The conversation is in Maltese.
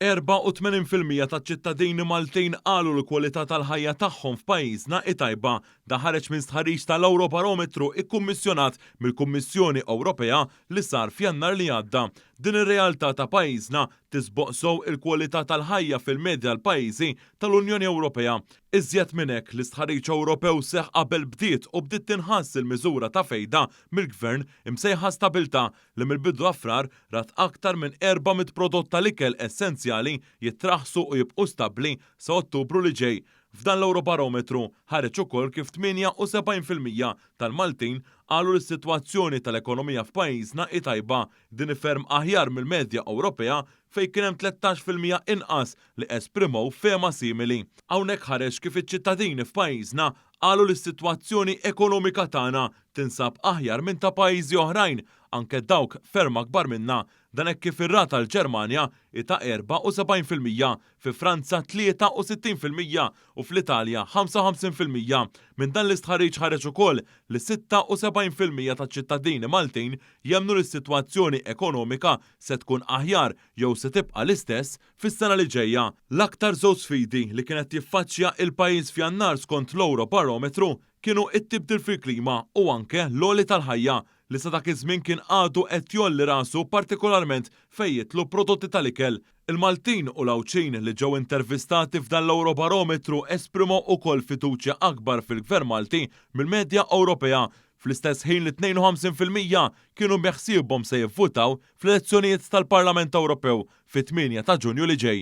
84% taċ-ċittadini Maltin qalu l-kwalità tal-ħajja tagħhom f'pajjiżna tajba. Da ħareġ minn stħarriġ tal-Eurobarometru ikkummissjonat mill-Kummissjoni Ewropea li sar f'Jannar li għadda. Din ir-realtà ta' pajjiżna tisboqsow il-kwalità tal-ħajja fil-medja l-pajjiżi tal-Unjoni Ewropea. Iżjed minn hekk l-istħarriġ Ewropew seħħ qabel bdiet u bdiet tinħass il-miżura ta' fejda mill-Gvern imsejħa stabilta li mill-bidu frar rat aktar minn 400 prodott tal-ikel essenzjali jittraħsu u jibqu stabbli sa Ottubru li ġej. F'dan l-Eurobarometru ħareġ ukoll kif 78% tal-Maltin qalu l-sitwazzjoni tal-ekonomija f'pajjiżna tajba, din ferm aħjar mill-medja Ewropea fejn kien hemm 13% inqas li esprimow fema simili. Hawnhekk ħareġ kif iċ-ċittadini f'pajjiżna qalu li s-sitwazzjoni ekonomika tagħna tinsab aħjar minn ta' pajjiżi oħrajn, anke dawk ferm akbar minna. Dan hekk kif ir-rata l-Ġermanja ta' 74%, fi Franza 63% u fl-Italja 55%. Minn dan l-istħarriġ ħareġ ukoll li 76% taċ-ċittadini Maltin jemmnu li s-sitwazzjoni ekonomika se tkun aħjar jew se tibqa' l-istess fis-sena li ġejja. L-aktar żewġ sfidi li kienet jiffaċċja il-pajjiż f'Jannar skont l-Eurobarometru kienu it-tibdil fil-klima u anke l-għoli tal-ħajja li sa dak iż-żmien kien għadu qed jolli rasu partikolarment fejn jitlu prodotti tal-ikel. Il-Maltin u l-Awċin li ġew intervistati f'dan l-Eurobarometru esprimu wkoll fiduċja akbar fil-Gvern Malti mill-medja Ewropea. Fl-istess ħin li 52% kienu meħsiebhom se jivvutaw fl-elezzjonijiet tal-Parlament Ewropew fit-8 ta' Ġunju li ġej.